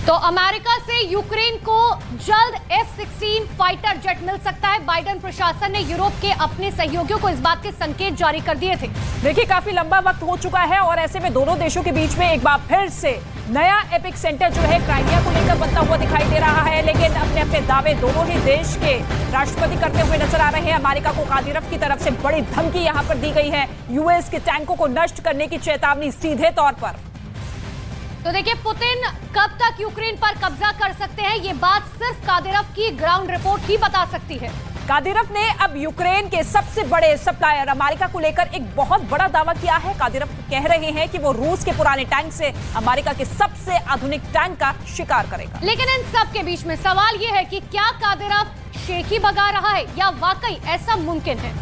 तो अमेरिका से यूक्रेन को जल्द F-16 फाइटर जेट मिल सकता है। बाइडेन प्रशासन ने यूरोप के अपने सहयोगियों को इस बात के संकेत जारी कर दिए थे। देखिए, काफी लंबा वक्त हो चुका है और ऐसे में दोनों देशों के बीच में एक बार फिर से नया एपिक सेंटर जो है क्राइमिया को लेकर बनता हुआ दिखाई दे रहा है। लेकिन अपने अपने दावे दोनों ही देश के राष्ट्रपति करते हुए नजर आ रहे हैं। अमेरिका को कादिरोव की तरफ से बड़ी धमकी यहां पर दी गई है। यूएस के टैंकों को नष्ट करने की चेतावनी सीधे तौर पर। तो देखिए, पुतिन कब तक यूक्रेन पर कब्जा कर सकते हैं, ये बात सिर्फ कादिरोव की ग्राउंड रिपोर्ट ही बता सकती है। कादिरोव ने अब यूक्रेन के सबसे बड़े सप्लायर अमेरिका को लेकर एक बहुत बड़ा दावा किया है। कादिरोव कह रहे हैं कि वो रूस के पुराने टैंक से अमेरिका के सबसे आधुनिक टैंक का शिकार करेगा। लेकिन इन सब के बीच में सवाल ये है कि क्या कादिरोव शेखी बगा रहा है या वाकई ऐसा मुमकिन है।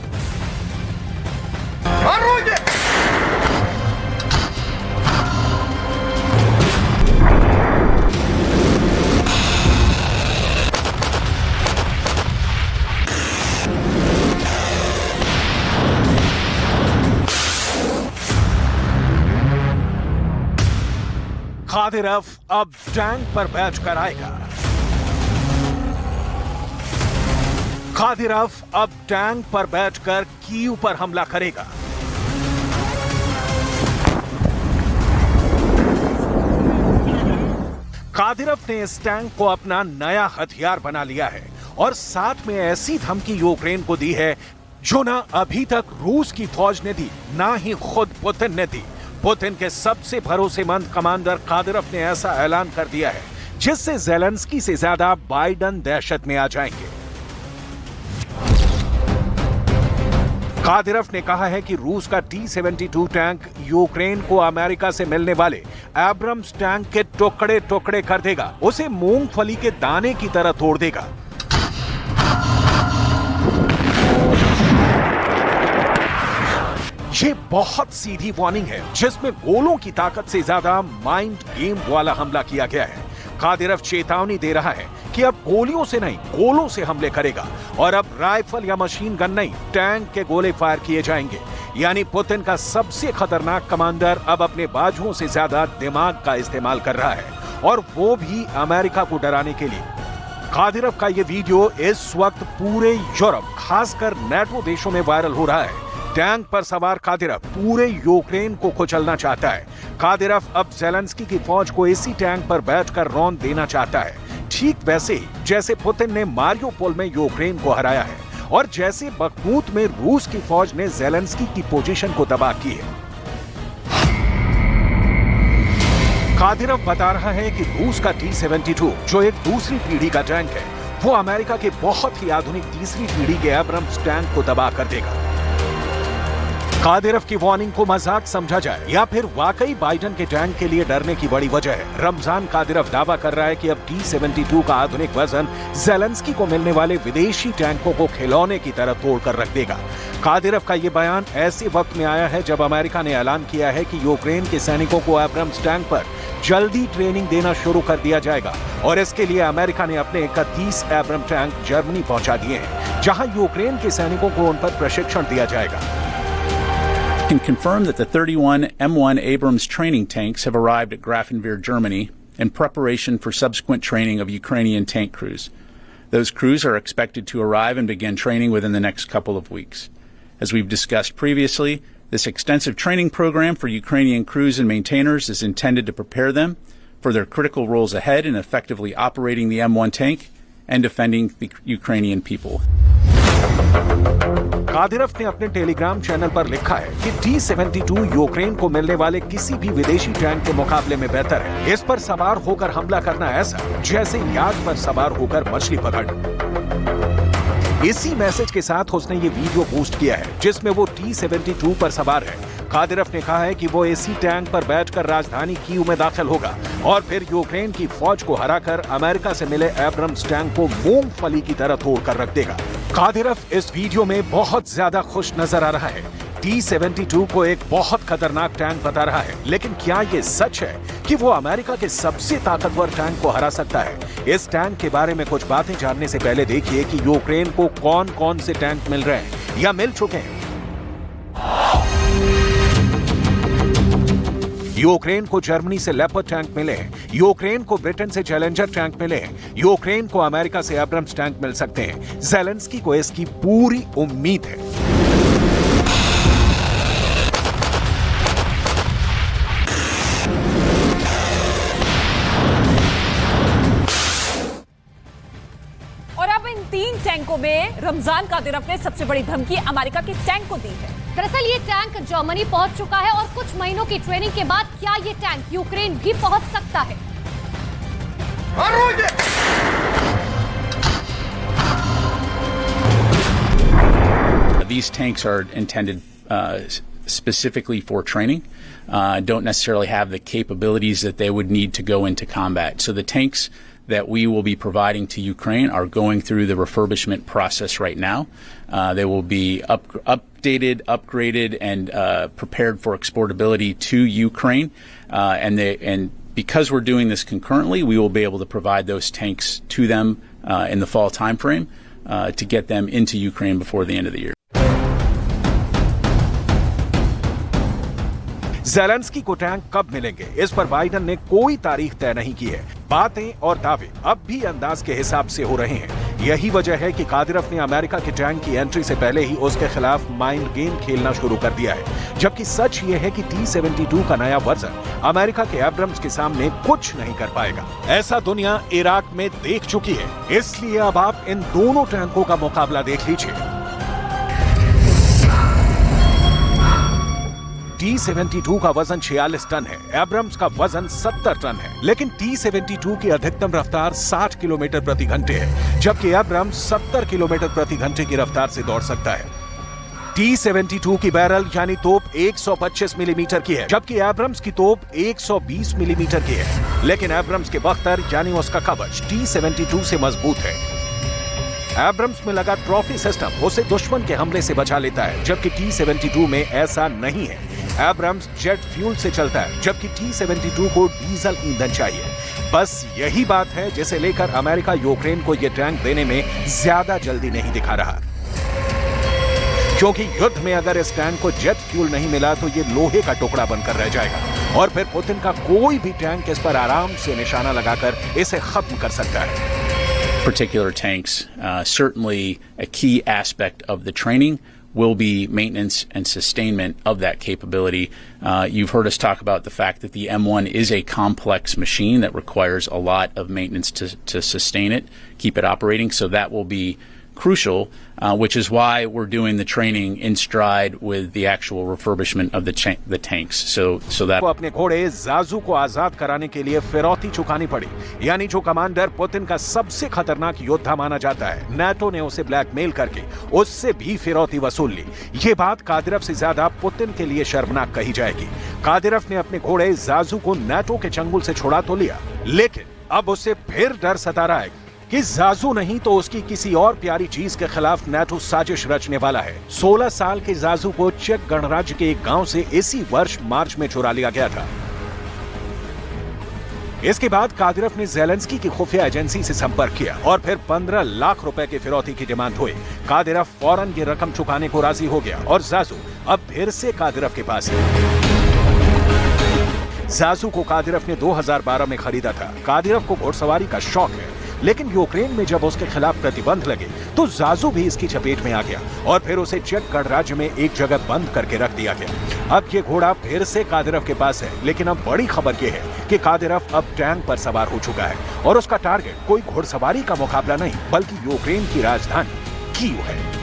कादिरोव अब टैंक पर बैठकर आएगा। कादिरोव अब टैंक पर बैठकर कीव पर हमला करेगा। कादिरोव ने इस टैंक को अपना नया हथियार बना लिया है और साथ में ऐसी धमकी यूक्रेन को दी है जो ना अभी तक रूस की फौज ने दी, ना ही खुद पुतिन ने दी। पुतिन के सबसे भरोसेमंद कमांडर कादिरोव ने ऐसा ऐलान कर दिया है जिससे ज़ेलेंस्की से ज्यादा बाइडेन दहशत में आ जाएंगे। कादिरोव ने कहा है कि रूस का T-72 टैंक यूक्रेन को अमेरिका से मिलने वाले एब्रम्स टैंक के टुकड़े टुकड़े कर देगा, उसे मूंगफली के दाने की तरह तोड़ देगा। ये बहुत सीधी वार्निंग है जिसमें गोलों की ताकत से ज्यादा माइंड गेम वाला हमला किया गया है। कादिरोव चेतावनी दे रहा है कि अब गोलियों से नहीं, गोलों से हमले करेगा और अब राइफल या मशीन गन नहीं, टैंक के गोले फायर किए जाएंगे। यानी पुतिन का सबसे खतरनाक कमांडर अब अपने बाजुओं से ज्यादा दिमाग का इस्तेमाल कर रहा है और वो भी अमेरिका को डराने के लिए। कादिरोव का ये वीडियो इस वक्त पूरे यूरोप, खासकर नेटो देशों में वायरल हो रहा है। टैंक पर सवार कादिरोव पूरे यूक्रेन को कुचलना चाहता है। कादिरोव अब ज़ेलेंस्की की फौज को इसी टैंक पर बैठकर रौंद देना चाहता है, ठीक वैसे ही जैसे पुतिन ने मारियोपोल में यूक्रेन को हराया है और जैसे बखमूत में रूस की फौज ने ज़ेलेंस्की की पोजीशन को तबाह की है। कादिरोव बता रहा है कि रूस का T-72 जो एक दूसरी पीढ़ी का टैंक है, वो अमेरिका के बहुत ही आधुनिक तीसरी पीढ़ी के एब्रम्स टैंक को तबाह कर देगा। कादिरोव की वार्निंग को मजाक समझा जाए या फिर वाकई बाइडेन के टैंक के लिए डरने की बड़ी वजह है। रमजान कादिरोव दावा कर रहा है कि अब T-72 का आधुनिक वर्जन ज़ेलेंस्की को मिलने वाले विदेशी टैंकों को खिलौने की तरह तोड़कर रख देगा। कादिरोव का ये बयान ऐसे वक्त में आया है जब अमेरिका ने ऐलान किया है कि यूक्रेन के सैनिकों को एब्रम्स टैंक पर जल्दी ट्रेनिंग देना शुरू कर दिया जाएगा और इसके लिए अमेरिका ने अपने 31 एब्रम टैंक जर्मनी पहुंचा दिए हैं, जहां यूक्रेन के सैनिकों को उन पर प्रशिक्षण दिया जाएगा। Can confirm that the 31 M1 Abrams training tanks have arrived at Grafenwehr, Germany, in preparation for subsequent training of Ukrainian tank crews. Those crews are expected to arrive and begin training within the next couple of weeks. As we've discussed previously, this extensive training program for Ukrainian crews and maintainers is intended to prepare them for their critical roles ahead in effectively operating the M1 tank and defending the Ukrainian people. Kadyrov ने अपने Telegram channel पर लिखा है कि T-72 Ukraine को मिलने वाले किसी भी विदेशी टैंक के मुकाबले में बेहतर है। इस पर सवार होकर हमला करना ऐसा जैसे याक पर सवार होकर मछली पकड़ना। इसी मैसेज के साथ उसने ये वीडियो पोस्ट किया है जिसमें वो T-72 पर सवार है। कादिरोव ने कहा है कि वो इसी टैंक पर बैठकर राजधानी कीव में दाखिल होगा और फिर यूक्रेन की फौज को हराकर अमेरिका से मिले एब्रम्स टैंक को मूंगफली की तरह तोड़कर रख देगा। कादिरोव इस वीडियो में बहुत ज्यादा खुश नजर आ रहा है। T-72 को एक बहुत खतरनाक टैंक बता रहा है, लेकिन क्या ये सच है कि वो अमेरिका के सबसे ताकतवर टैंक को हरा सकता है? इस टैंक के बारे में कुछ बातें जानने से पहले देखिए कि यूक्रेन को कौन कौन से टैंक मिल रहे हैं या मिल चुके हैं। यूक्रेन को जर्मनी से लेपर्ड टैंक मिले हैं, यूक्रेन को ब्रिटेन से चैलेंजर टैंक मिले हैं, यूक्रेन को अमेरिका से एब्रम्स टैंक मिल सकते हैं। ज़ेलेंस्की को इसकी पूरी उम्मीद है। और अब इन 3 टैंकों में रमजान कादिरोव ने सबसे बड़ी धमकी अमेरिका के टैंक को दी है। दरअसल ये टैंक जर्मनी पहुंच चुका है और कुछ महीनों की ट्रेनिंग के बाद क्या ये टैंक यूक्रेन भी पहुंच सकता है? These tanks are intended specifically for training, don't necessarily have the capabilities that they would need to go into combat. So the tanks that we will be providing to Ukraine are going through the refurbishment process right now. They will be updated, upgraded, and prepared for exportability to Ukraine. And because we're doing this concurrently, we will be able to provide those tanks to them in the fall timeframe to get them into Ukraine before the end of the year. Zelensky को tank कब मिलेंगे, इस पर Biden ने कोई तारीख तय नहीं की है। बातें और दावे अब भी अंदाज के हिसाब से हो रहे हैं। यही वजह है कि कादिरोव ने अमेरिका के टैंक की एंट्री से पहले ही उसके खिलाफ माइंड गेम खेलना शुरू कर दिया है। जबकि सच ये है कि T-72 का नया वर्जन अमेरिका के एब्रम्स के सामने कुछ नहीं कर पाएगा। ऐसा दुनिया इराक में देख चुकी है, इसलिए अब आप इन दोनों टैंकों का मुकाबला देख लीजिए। T-72 का वजन 46 टन है, एब्रम्स का वजन 70 टन है, लेकिन T-72 की अधिकतम रफ्तार 60 किलोमीटर प्रति घंटे है, जबकि एब्रम्स 70 किलोमीटर प्रति घंटे की रफ्तार से दौड़ सकता है। T-72 की बैरल यानी तोप 125 मिलीमीटर की है, जबकि एब्रम्स की तोप 120 मिलीमीटर की है, लेकिन एब्रम्स के बख्तर यानी उसका कवच T-72 से मजबूत है। एब्रम्स में लगा ट्रॉफी सिस्टम उसे दुश्मन के हमले से बचा लेता है, जबकि T-72 में ऐसा नहीं है। एब्रम्स जेट फ्यूल से चलता है, जबकि T-72 को डीजल ईंधन चाहिए। बस यही बात है जिसे लेकर अमेरिका यूक्रेन को यह टैंक देने में ज्यादा जल्दी नहीं दिखा रहा, क्योंकि युद्ध में अगर इस टैंक को जेट फ्यूल नहीं मिला तो ये लोहे का टुकड़ा बनकर रह जाएगा और फिर पुतिन का कोई भी टैंक इस पर आराम से निशाना लगाकर इसे खत्म कर सकता है। Particular tanks, certainly a key aspect of the training will be maintenance and sustainment of that capability. You've heard us talk about the fact that the M1 is a complex machine that requires a lot of maintenance to sustain it, keep it operating, so that will be crucial, which is why we're doing the training in stride with the actual refurbishment of the tanks. So that अपने घोड़े ज़ाज़ू को आजाद कराने के लिए फिरौती चुकानी पड़ी, यानी जो कमांडर पुतिन का सबसे खतरनाक योद्धा माना जाता है, नाटो ने उसे ब्लैकमेल करके उससे भी फिरौती वसूल ली। ये बात कादिरोव से ज्यादा पुतिन के लिए शर्मनाक कही जाएगी। कादिरोव ने अपने घोड़े ज़ाज़ू को नाटो के चंगुल से छुड़ा तो लिया, लेकिन अब उसे फिर डर सता रहा है कि ज़ाज़ू नहीं तो उसकी किसी और प्यारी चीज के खिलाफ नाटो साजिश रचने वाला है। 16 साल के ज़ाज़ू को चेक गणराज्य के एक गांव से इसी वर्ष मार्च में चुरा लिया गया था। इसके बाद कादिरोव ने ज़ेलेंस्की की खुफिया एजेंसी से संपर्क किया और फिर 15 लाख रुपए की फिरौती की डिमांड हुई। कादिरोव फौरन ये रकम चुकाने को राजी हो गया और ज़ाज़ू अब फिर से कादिरोव के पास है। ज़ाज़ू को कादिरोव ने 2012 में खरीदा था। कादिरोव को घुड़सवारी का शौक है, लेकिन यूक्रेन में जब उसके खिलाफ प्रतिबंध लगे तो ज़ाज़ू भी इसकी चपेट में आ गया और फिर उसे चेक गणराज्य में एक जगह बंद करके रख दिया गया। अब ये घोड़ा फिर से कादिरोव के पास है, लेकिन अब बड़ी खबर ये है कि कादिरोव अब टैंक पर सवार हो चुका है और उसका टारगेट कोई घुड़सवारी का मुकाबला नहीं बल्कि यूक्रेन की राजधानी कीव है।